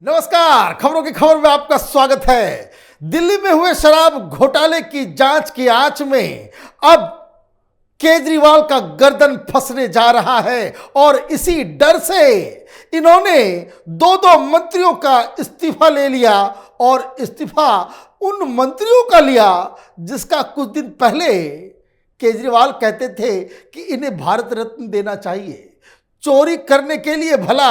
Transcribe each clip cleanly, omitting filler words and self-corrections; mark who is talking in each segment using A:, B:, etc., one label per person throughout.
A: नमस्कार, खबरों की खबर में आपका स्वागत है। दिल्ली में हुए शराब घोटाले की जांच की आंच में अब केजरीवाल का गर्दन फंसने जा रहा है और इसी डर से इन्होंने दो मंत्रियों का इस्तीफा ले लिया और इस्तीफा उन मंत्रियों का लिया जिसका कुछ दिन पहले केजरीवाल कहते थे कि इन्हें भारत रत्न देना चाहिए। चोरी करने के लिए भला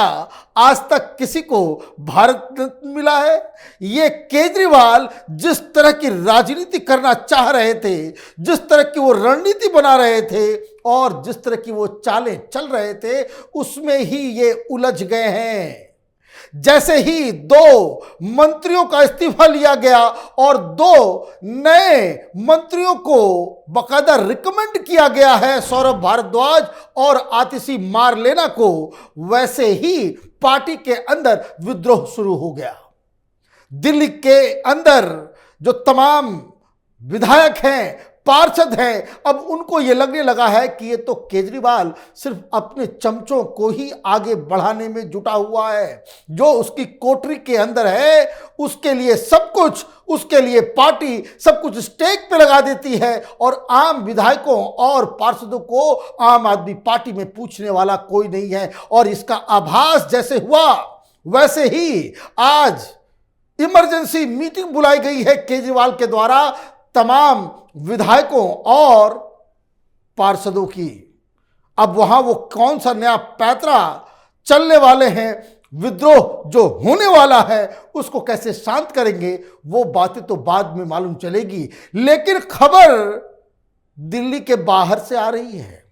A: आज तक किसी को भारत रत्न मिला है? ये केजरीवाल जिस तरह की राजनीति करना चाह रहे थे, जिस तरह की वो रणनीति बना रहे थे और जिस तरह की वो चालें चल रहे थे, उसमें ही ये उलझ गए हैं। जैसे ही दो मंत्रियों का इस्तीफा लिया गया और दो नए मंत्रियों को बकायदा रिकमेंड किया गया है, सौरभ भारद्वाज और आतिशी मारलेना को, वैसे ही पार्टी के अंदर विद्रोह शुरू हो गया। दिल्ली के अंदर जो तमाम विधायक हैं, पार्षद हैं, अब उनको ये लगने लगा है कि ये तो केजरीवाल सिर्फ अपने चमचों को ही आगे बढ़ाने में जुटा हुआ है। जो उसकी कोठरी के अंदर है उसके लिए सब कुछ, उसके लिए पार्टी सब कुछ स्टेक पे लगा देती है और आम विधायकों और पार्षदों को आम आदमी पार्टी में पूछने वाला कोई नहीं है। और इसका आभास जैसे हुआ वैसे ही आज इमरजेंसी मीटिंग बुलाई गई है केजरीवाल के द्वारा तमाम विधायकों और पार्षदों की। अब वहां वो कौन सा नया पैतरा चलने वाले हैं, विद्रोह जो होने वाला है उसको कैसे शांत करेंगे, वो बातें तो बाद में मालूम चलेगी। लेकिन खबर दिल्ली के बाहर से आ रही है।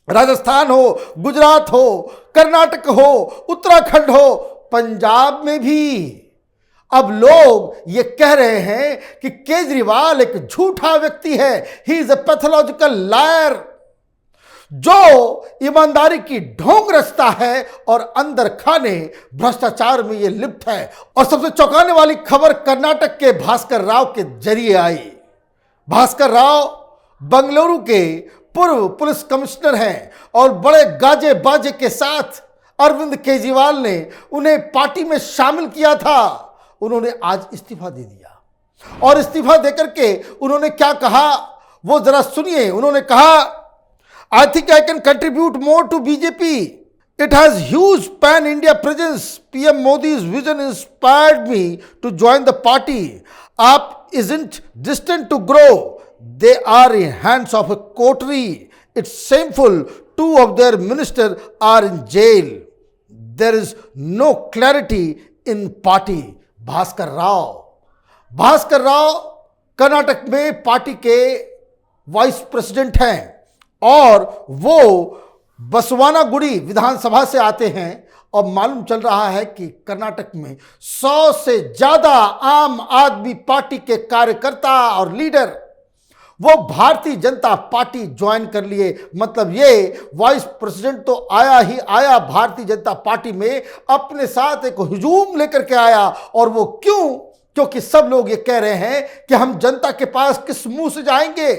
A: राजस्थान हो, गुजरात हो, कर्नाटक हो, उत्तराखंड हो, पंजाब में भी अब लोग ये कह रहे हैं कि केजरीवाल एक झूठा व्यक्ति है। He is a pathological liar, जो ईमानदारी की ढोंग रचता है और अंदर खाने भ्रष्टाचार में ये लिप्त है। और सबसे चौंकाने वाली खबर कर्नाटक के भास्कर राव के जरिए आई। भास्कर राव बंगलुरु के पूर्व पुलिस कमिश्नर हैं और बड़े गाजे बाजे के साथ अरविंद केजरीवाल ने उन्हें पार्टी में शामिल किया था। उन्होंने आज इस्तीफा दे दिया और इस्तीफा देकर के उन्होंने क्या कहा वो जरा सुनिए। उन्होंने कहा, I think I can contribute more to BJP, it has huge pan India presence, PM Modi's vision inspired me to join the party, AAP isn't distant to grow, they are in hands of a coterie, it's shameful, two of their minister are in jail, there is no clarity in party. Bhaskar Rao Karnataka में party के vice president हैं और वो बसवानागुड़ी विधानसभा से आते हैं। और मालूम चल रहा है कि कर्नाटक में 100 से ज्यादा आम आदमी पार्टी के कार्यकर्ता और लीडर वो भारतीय जनता पार्टी ज्वाइन कर लिए। मतलब ये वाइस प्रेसिडेंट तो आया ही आया भारतीय जनता पार्टी में, अपने साथ एक हुजूम लेकर के आया। और वो क्यों? क्योंकि सब लोग ये कह रहे हैं कि हम जनता के पास किस मुंह से जाएंगे।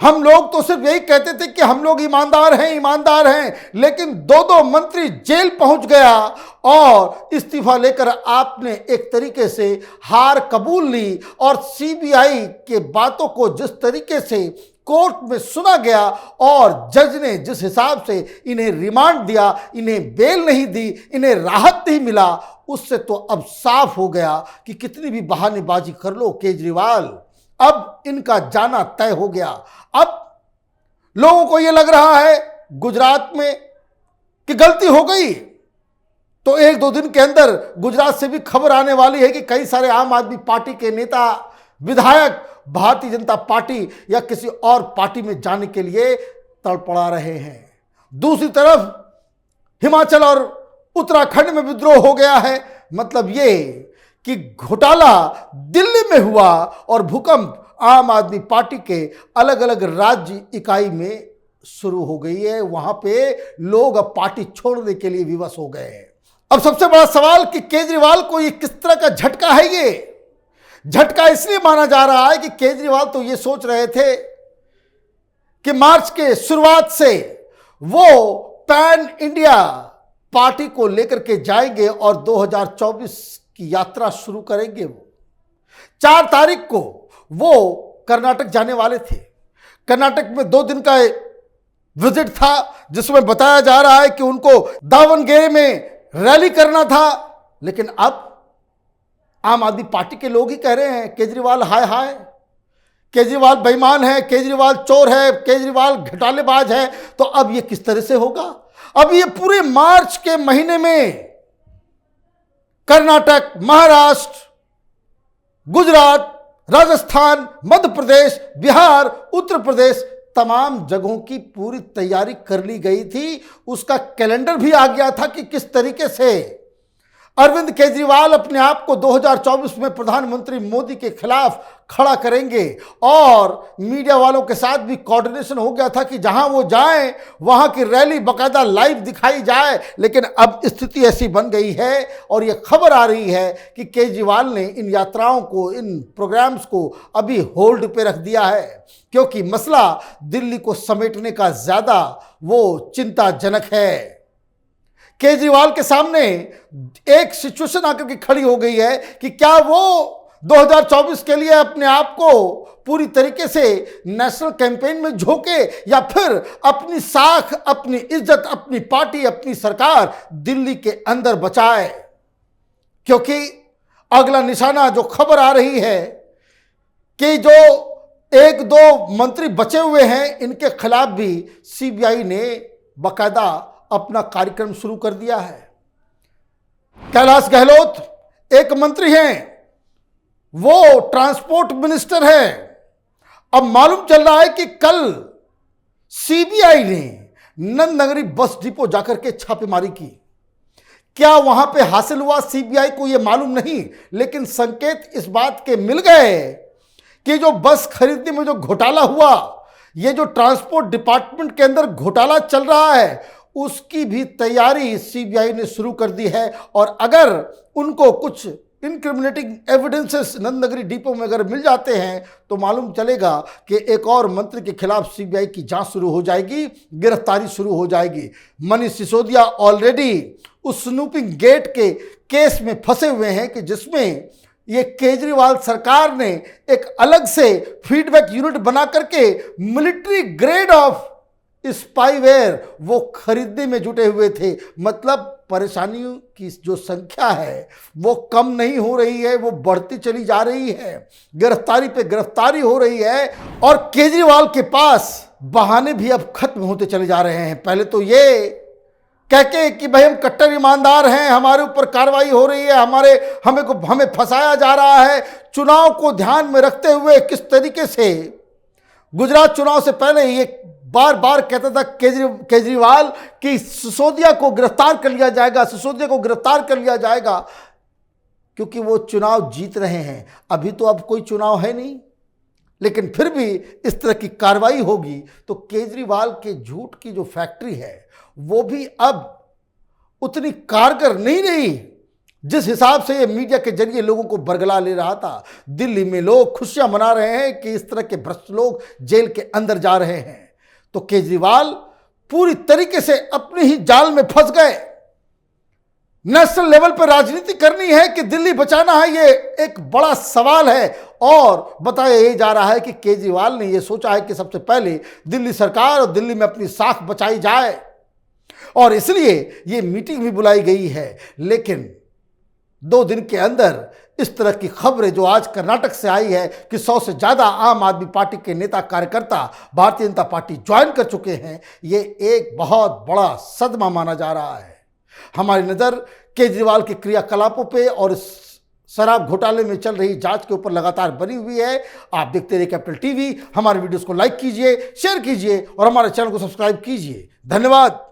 A: हम लोग तो सिर्फ यही कहते थे कि हम लोग ईमानदार हैं, लेकिन दो मंत्री जेल पहुंच गया और इस्तीफा लेकर आपने एक तरीके से हार कबूल ली। और सीबीआई के बातों को जिस तरीके से कोर्ट में सुना गया और जज ने जिस हिसाब से इन्हें रिमांड दिया, इन्हें बेल नहीं दी, इन्हें राहत नहीं मिला, उससे तो अब साफ हो गया कि कितनी भी बहानेबाजी कर लो केजरीवाल, अब इनका जाना तय हो गया। अब लोगों को यह लग रहा है गुजरात में कि गलती हो गई, तो एक दो दिन के अंदर गुजरात से भी खबर आने वाली है कि कई सारे आम आदमी पार्टी के नेता विधायक भारतीय जनता पार्टी या किसी और पार्टी में जाने के लिए तड़पड़ा रहे हैं। दूसरी तरफ हिमाचल और उत्तराखंड में विद्रोह हो गया है। मतलब ये कि घोटाला दिल्ली में हुआ और भूकंप आम आदमी पार्टी के अलग अलग राज्य इकाई में शुरू हो गई है। वहां पे लोग अब पार्टी छोड़ने के लिए विवश हो गए हैं। अब सबसे बड़ा सवाल कि केजरीवाल को ये किस तरह का झटका है। ये झटका इसलिए माना जा रहा है कि केजरीवाल तो ये सोच रहे थे कि मार्च के शुरुआत से वो पैन इंडिया पार्टी को लेकर के जाएंगे और 2024 की यात्रा शुरू करेंगे। वो 4 तारीख को वो कर्नाटक जाने वाले थे। कर्नाटक में 2 दिन का विजिट था, जिसमें बताया जा रहा है कि उनको दावणगेरे में रैली करना था। लेकिन अब आम आदमी पार्टी के लोग ही कह रहे हैं केजरीवाल हाय हाय, केजरीवाल बेईमान है, केजरीवाल चोर है, केजरीवाल घोटालेबाज है। तो अब ये किस तरह से होगा? अब ये पूरे मार्च के महीने में कर्नाटक, महाराष्ट्र, गुजरात, राजस्थान, मध्य प्रदेश, बिहार, उत्तर प्रदेश, तमाम जगहों की पूरी तैयारी कर ली गई थी। उसका कैलेंडर भी आ गया था कि किस तरीके से अरविंद केजरीवाल अपने आप को 2024 में प्रधानमंत्री मोदी के खिलाफ खड़ा करेंगे। और मीडिया वालों के साथ भी कोऑर्डिनेशन हो गया था कि जहां वो जाएं वहां की रैली बाकायदा लाइव दिखाई जाए। लेकिन अब स्थिति ऐसी बन गई है और ये खबर आ रही है कि केजरीवाल ने इन यात्राओं को, इन प्रोग्राम्स को अभी होल्ड पे रख दिया है, क्योंकि मसला दिल्ली को समेटने का ज्यादा वो चिंताजनक है। केजरीवाल के सामने एक सिचुएशन आकर के खड़ी हो गई है कि क्या वो 2024 के लिए अपने आप को पूरी तरीके से नेशनल कैंपेन में झोंके या फिर अपनी साख, अपनी इज्जत, अपनी पार्टी, अपनी सरकार दिल्ली के अंदर बचाए। क्योंकि अगला निशाना जो खबर आ रही है कि जो 1-2 मंत्री बचे हुए हैं, इनके खिलाफ भी सीबीआई ने बाकायदा अपना कार्यक्रम शुरू कर दिया है। कैलाश गहलोत एक मंत्री हैं, वो ट्रांसपोर्ट मिनिस्टर हैं। अब मालूम चल रहा है कि कल सीबीआई ने नंदनगरी बस डिपो जाकर के छापेमारी की। क्या वहां पे हासिल हुआ सीबीआई को यह मालूम नहीं, लेकिन संकेत इस बात के मिल गए कि जो बस खरीदने में जो घोटाला हुआ, ये जो ट्रांसपोर्ट डिपार्टमेंट के अंदर घोटाला चल रहा है, उसकी भी तैयारी सीबीआई ने शुरू कर दी है। और अगर उनको कुछ इनक्रिमिनेटिंग एविडेंसेस नंदनगरी डिपो में अगर मिल जाते हैं तो मालूम चलेगा कि एक और मंत्री के खिलाफ सीबीआई की जांच शुरू हो जाएगी, गिरफ्तारी शुरू हो जाएगी। मनीष सिसोदिया ऑलरेडी उस स्नूपिंग गेट के केस में फंसे हुए हैं कि जिसमें ये केजरीवाल सरकार ने एक अलग से फीडबैक यूनिट बना करके मिलिट्री ग्रेड ऑफ स्पाईवेयर वो खरीदने में जुटे हुए थे। मतलब परेशानियों की जो संख्या है वो कम नहीं हो रही है, वो बढ़ती चली जा रही है, गिरफ्तारी पे गिरफ्तारी हो रही है। और केजरीवाल के पास बहाने भी अब खत्म होते चले जा रहे हैं। पहले तो ये कह के कि भाई हम कट्टर ईमानदार हैं, हमारे ऊपर कार्रवाई हो रही है, हमें फंसाया जा रहा है। चुनाव को ध्यान में रखते हुए किस तरीके से गुजरात चुनाव से पहले ये बार बार कहता था केजरीवाल कि सिसोदिया को गिरफ्तार कर लिया जाएगा, सिसोदिया को गिरफ्तार कर लिया जाएगा, क्योंकि वो चुनाव जीत रहे हैं। अभी तो अब कोई चुनाव है नहीं, लेकिन फिर भी इस तरह की कार्रवाई होगी तो केजरीवाल के झूठ की जो फैक्ट्री है वो भी अब उतनी कारगर नहीं रही जिस हिसाब से ये मीडिया के जरिए लोगों को बरगला ले रहा था। दिल्ली में लोग खुशियां मना रहे हैं कि इस तरह के भ्रष्ट लोग जेल के अंदर जा रहे हैं। तो केजरीवाल पूरी तरीके से अपने ही जाल में फंस गए। नेशनल लेवल पर राजनीति करनी है कि दिल्ली बचाना है, ये एक बड़ा सवाल है। और बताया ये जा रहा है कि केजरीवाल ने ये सोचा है कि सबसे पहले दिल्ली सरकार और दिल्ली में अपनी साख बचाई जाए, और इसलिए ये मीटिंग भी बुलाई गई है। लेकिन 2 दिन के अंदर इस तरह की खबरें जो आज कर्नाटक से आई है कि 100 से ज़्यादा आम आदमी पार्टी के नेता कार्यकर्ता भारतीय जनता पार्टी ज्वाइन कर चुके हैं, ये एक बहुत बड़ा सदमा माना जा रहा है। हमारी नज़र केजरीवाल के क्रियाकलापों पे और इस शराब घोटाले में चल रही जांच के ऊपर लगातार बनी हुई है। आप देखते रहिए कैपिटल टीवी। हमारे वीडियोस को लाइक कीजिए, शेयर कीजिए और हमारे चैनल को सब्सक्राइब कीजिए। धन्यवाद।